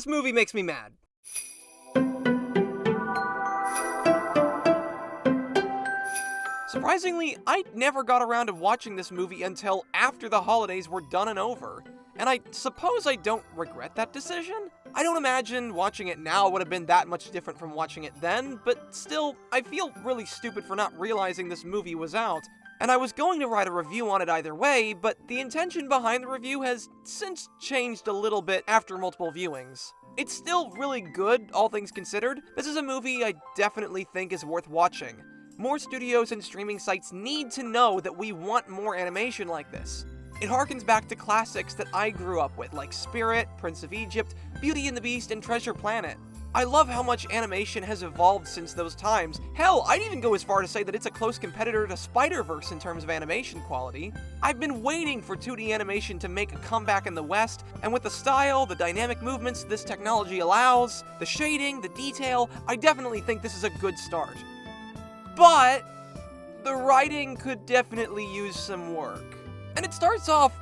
this movie makes me mad. Surprisingly, I never got around to watching this movie until after the holidays were done and over, and I suppose I don't regret that decision? I don't imagine watching it now would have been that much different from watching it then, but still, I feel really stupid for not realizing this movie was out, and I was going to write a review on it either way, but the intention behind the review has since changed a little bit after multiple viewings. It's still really good, all things considered. This is a movie I definitely think is worth watching. More studios and streaming sites need to know that we want more animation like this. It harkens back to classics that I grew up with, like Spirit, Prince of Egypt, Beauty and the Beast, and Treasure Planet. I love how much animation has evolved since those times. Hell, I'd even go as far to say that it's a close competitor to Spider-Verse in terms of animation quality. I've been waiting for 2D animation to make a comeback in the West, and with the style, the dynamic movements this technology allows, the shading, the detail, I definitely think this is a good start. But the writing could definitely use some work. And it starts off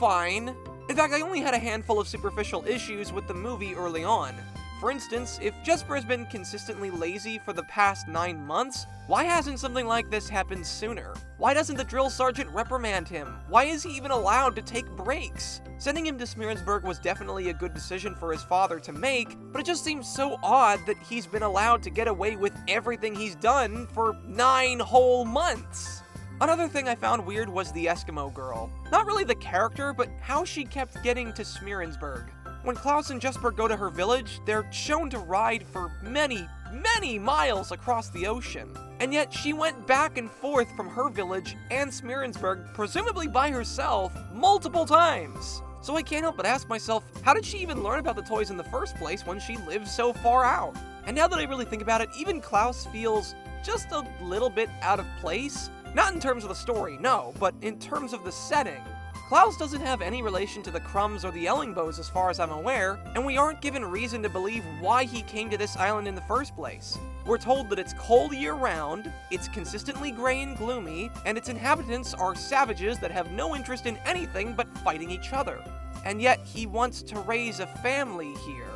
fine. In fact, I only had a handful of superficial issues with the movie early on. For instance, if Jesper has been consistently lazy for the past 9 months, why hasn't something like this happened sooner? Why doesn't the drill sergeant reprimand him? Why is he even allowed to take breaks? Sending him to Smearensburg was definitely a good decision for his father to make, but it just seems so odd that he's been allowed to get away with everything he's done for 9 whole months. Another thing I found weird was the Eskimo girl. Not really the character, but how she kept getting to Smearensburg. When Klaus and Jesper go to her village, they're shown to ride for many miles across the ocean. And yet she went back and forth from her village and Smearensburg, presumably by herself, multiple times. So I can't help but ask myself, how did she even learn about the toys in the first place when she lived so far out? And now that I really think about it, even Klaus feels just a little bit out of place. Not in terms of the story, no, but in terms of the setting. Klaus doesn't have any relation to the Crumbs or the Ellingbows as far as I'm aware, and we aren't given reason to believe why he came to this island in the first place. We're told that it's cold year-round, it's consistently gray and gloomy, and its inhabitants are savages that have no interest in anything but fighting each other. And yet he wants to raise a family here.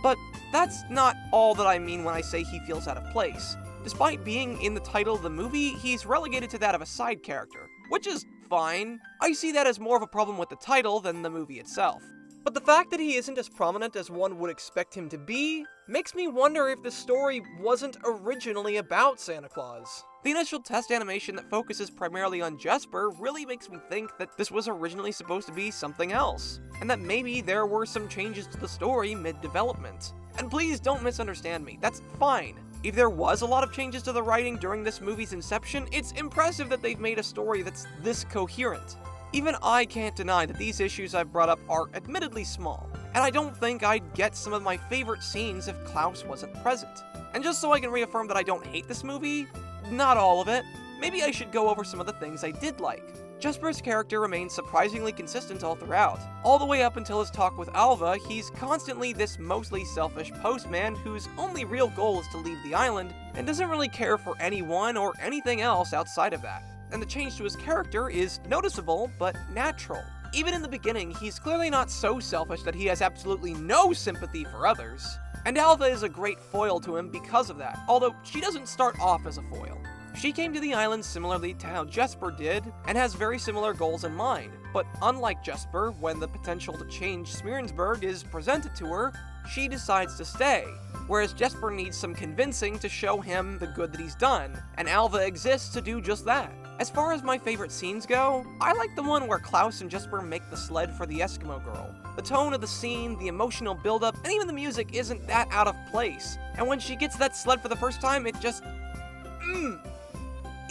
But that's not all that I mean when I say he feels out of place. Despite being in the title of the movie, he's relegated to that of a side character, which is fine. I see that as more of a problem with the title than the movie itself. But the fact that he isn't as prominent as one would expect him to be makes me wonder if the story wasn't originally about Santa Claus. The initial test animation that focuses primarily on Jesper really makes me think that this was originally supposed to be something else, and that maybe there were some changes to the story mid-development. And please don't misunderstand me, that's fine. If there was a lot of changes to the writing during this movie's inception, it's impressive that they've made a story that's this coherent. Even I can't deny that these issues I've brought up are admittedly small, and I don't think I'd get some of my favorite scenes if Klaus wasn't present. And just so I can reaffirm that I don't hate this movie, not all of it, maybe I should go over some of the things I did like. Jesper's character remains surprisingly consistent all throughout. All the way up until his talk with Alva, he's constantly this mostly selfish postman whose only real goal is to leave the island, and doesn't really care for anyone or anything else outside of that. And the change to his character is noticeable, but natural. Even in the beginning, he's clearly not so selfish that he has absolutely no sympathy for others. And Alva is a great foil to him because of that, although she doesn't start off as a foil. She came to the island similarly to how Jesper did, and has very similar goals in mind, but unlike Jesper, when the potential to change Smearensburg is presented to her, she decides to stay, whereas Jesper needs some convincing to show him the good that he's done, and Alva exists to do just that. As far as my favorite scenes go, I like the one where Klaus and Jesper make the sled for the Eskimo girl. The tone of the scene, the emotional buildup, and even the music isn't that out of place, and when she gets that sled for the first time, it just...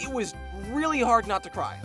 It was really hard not to cry.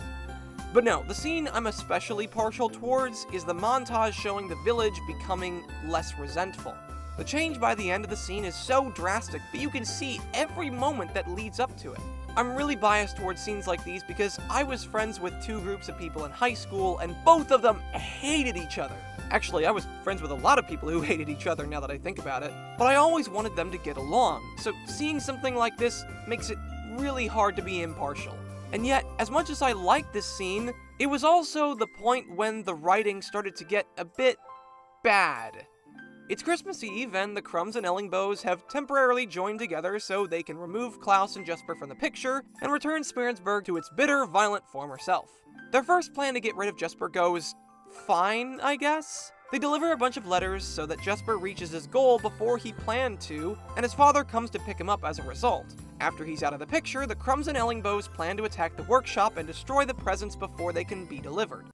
But no, the scene I'm especially partial towards is the montage showing the village becoming less resentful. The change by the end of the scene is so drastic that you can see every moment that leads up to it. I'm really biased towards scenes like these because I was friends with 2 groups of people in high school and both of them hated each other. Actually, I was friends with a lot of people who hated each other now that I think about it, but I always wanted them to get along, so seeing something like this makes it really hard to be impartial. And yet, as much as I liked this scene, it was also the point when the writing started to get a bit bad. It's Christmas Eve, and the Crumbs and Ellingbows have temporarily joined together so they can remove Klaus and Jesper from the picture and return Smearensburg to its bitter, violent former self. Their first plan to get rid of Jesper goes fine, I guess? They deliver a bunch of letters so that Jesper reaches his goal before he planned to, and his father comes to pick him up as a result. After he's out of the picture, the Crumbs and Ellingbows plan to attack the workshop and destroy the presents before they can be delivered.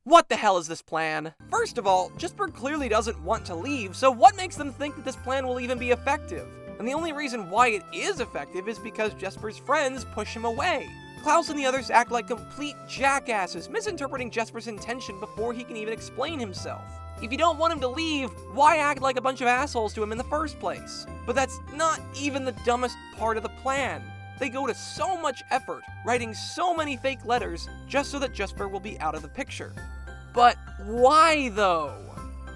What the hell is this plan? First of all, Jesper clearly doesn't want to leave, so what makes them think that this plan will even be effective? And the only reason why it is effective is because Jesper's friends push him away. Klaus and the others act like complete jackasses, misinterpreting Jesper's intention before he can even explain himself. If you don't want him to leave, why act like a bunch of assholes to him in the first place? But that's not even the dumbest part of the plan. They go to so much effort, writing so many fake letters, just so that Jesper will be out of the picture. But why, though?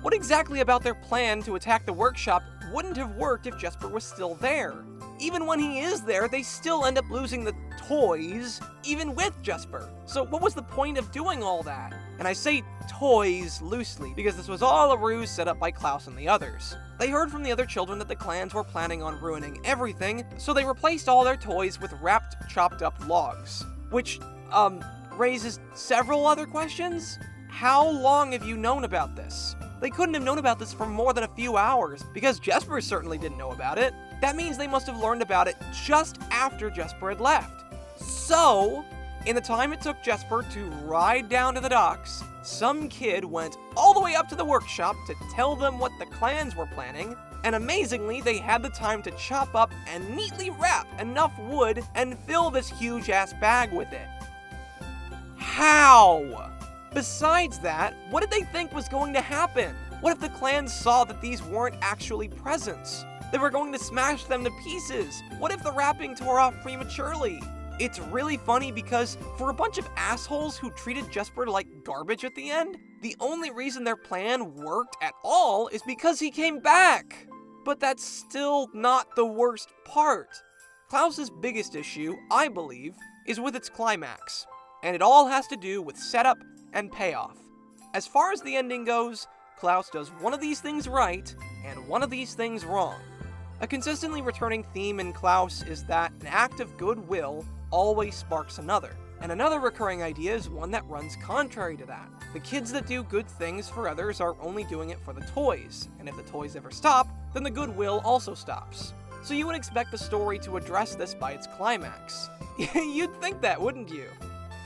What exactly about their plan to attack the workshop wouldn't have worked if Jesper was still there? Even when he is there, they still end up losing the toys, even with Jesper. So what was the point of doing all that? And I say toys loosely, because this was all a ruse set up by Klaus and the others. They heard from the other children that the clans were planning on ruining everything, so they replaced all their toys with wrapped, chopped up logs. Which, raises several other questions? How long have you known about this? They couldn't have known about this for more than a few hours, because Jesper certainly didn't know about it. That means they must have learned about it just after Jesper had left. So, in the time it took Jesper to ride down to the docks, some kid went all the way up to the workshop to tell them what the clans were planning, and amazingly, they had the time to chop up and neatly wrap enough wood and fill this huge-ass bag with it. How? Besides that, what did they think was going to happen? What if the clans saw that these weren't actually presents? They were going to smash them to pieces. What if the wrapping tore off prematurely? It's really funny because for a bunch of assholes who treated Jesper like garbage at the end, the only reason their plan worked at all is because he came back. But that's still not the worst part. Klaus's biggest issue, I believe, is with its climax. And it all has to do with setup and payoff. As far as the ending goes, Klaus does one of these things right and one of these things wrong. A consistently returning theme in Klaus is that an act of goodwill always sparks another. And another recurring idea is one that runs contrary to that. The kids that do good things for others are only doing it for the toys, and if the toys ever stop, then the goodwill also stops. So you would expect the story to address this by its climax. You'd think that, wouldn't you?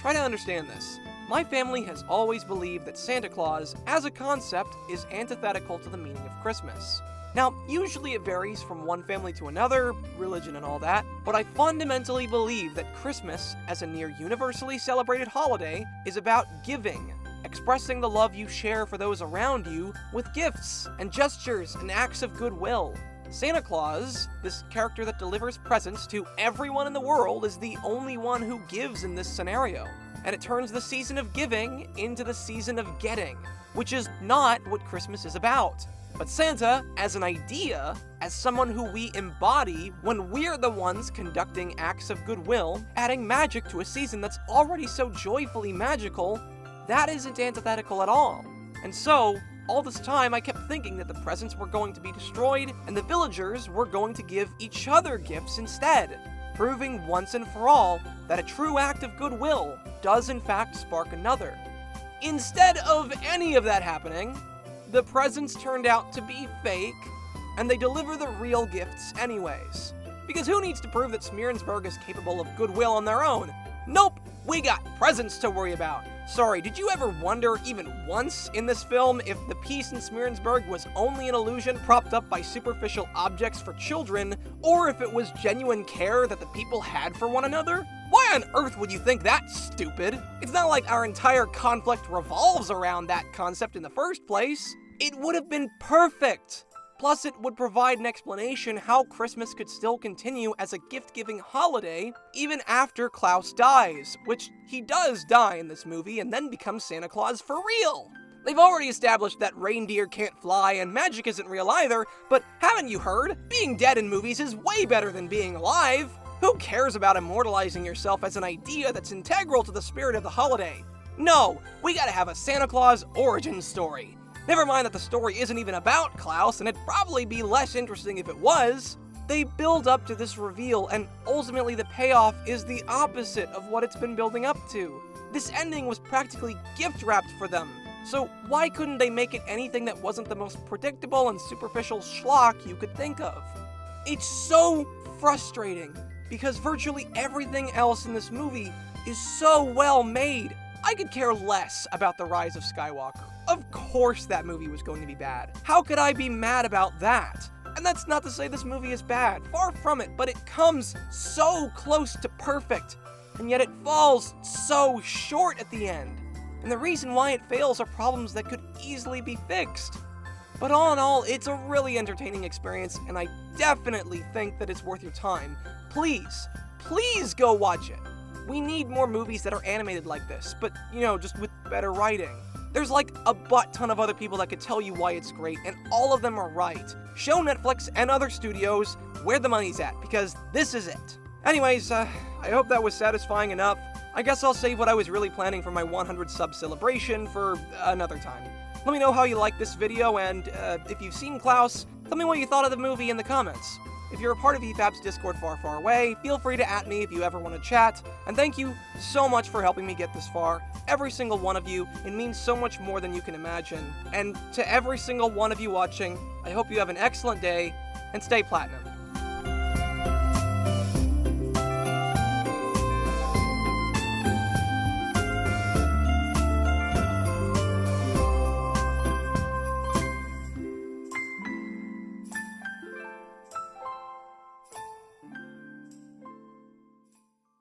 Try to understand this. My family has always believed that Santa Claus, as a concept, is antithetical to the meaning of Christmas. Now, usually it varies from one family to another, religion and all that, but I fundamentally believe that Christmas, as a near universally celebrated holiday, is about giving, expressing the love you share for those around you with gifts and gestures and acts of goodwill. Santa Claus, this character that delivers presents to everyone in the world, is the only one who gives in this scenario. And it turns the season of giving into the season of getting, which is not what Christmas is about. But Santa, as an idea, as someone who we embody when we're the ones conducting acts of goodwill, adding magic to a season that's already so joyfully magical, that isn't antithetical at all. And so, all this time I kept thinking that the presents were going to be destroyed and the villagers were going to give each other gifts instead, proving once and for all that a true act of goodwill does in fact spark another. Instead of any of that happening, the presents turned out to be fake, and they deliver the real gifts anyways. Because who needs to prove that Smearensburg is capable of goodwill on their own? Nope, we got presents to worry about. Sorry, did you ever wonder, even once in this film, if the peace in Smearensburg was only an illusion propped up by superficial objects for children, or if it was genuine care that the people had for one another? Why on earth would you think that's stupid? It's not like our entire conflict revolves around that concept in the first place. It would have been perfect! Plus, it would provide an explanation how Christmas could still continue as a gift-giving holiday even after Klaus dies, which he does die in this movie and then becomes Santa Claus for real. They've already established that reindeer can't fly and magic isn't real either, but haven't you heard? Being dead in movies is way better than being alive. Who cares about immortalizing yourself as an idea that's integral to the spirit of the holiday? No, we gotta have a Santa Claus origin story. Never mind that the story isn't even about Klaus, and it'd probably be less interesting if it was. They build up to this reveal, and ultimately the payoff is the opposite of what it's been building up to. This ending was practically gift-wrapped for them, so why couldn't they make it anything that wasn't the most predictable and superficial schlock you could think of? It's so frustrating, because virtually everything else in this movie is so well made. I could care less about The Rise of Skywalker. Of course that movie was going to be bad. How could I be mad about that? And that's not to say this movie is bad, far from it, but it comes so close to perfect, and yet it falls so short at the end. And the reason why it fails are problems that could easily be fixed. But all in all, it's a really entertaining experience, and I definitely think that it's worth your time. Please, please go watch it. We need more movies that are animated like this, but, just with better writing. There's like a butt-ton of other people that could tell you why it's great, and all of them are right. Show Netflix and other studios where the money's at, because this is it. Anyways, I hope that was satisfying enough. I guess I'll save what I was really planning for my 100 sub celebration for another time. Let me know how you like this video, and if you've seen Klaus, tell me what you thought of the movie in the comments. If you're a part of EFAP's Discord far, far away, feel free to @me if you ever want to chat, and thank you so much for helping me get this far. Every single one of you, it means so much more than you can imagine. And to every single one of you watching, I hope you have an excellent day, and stay platinum.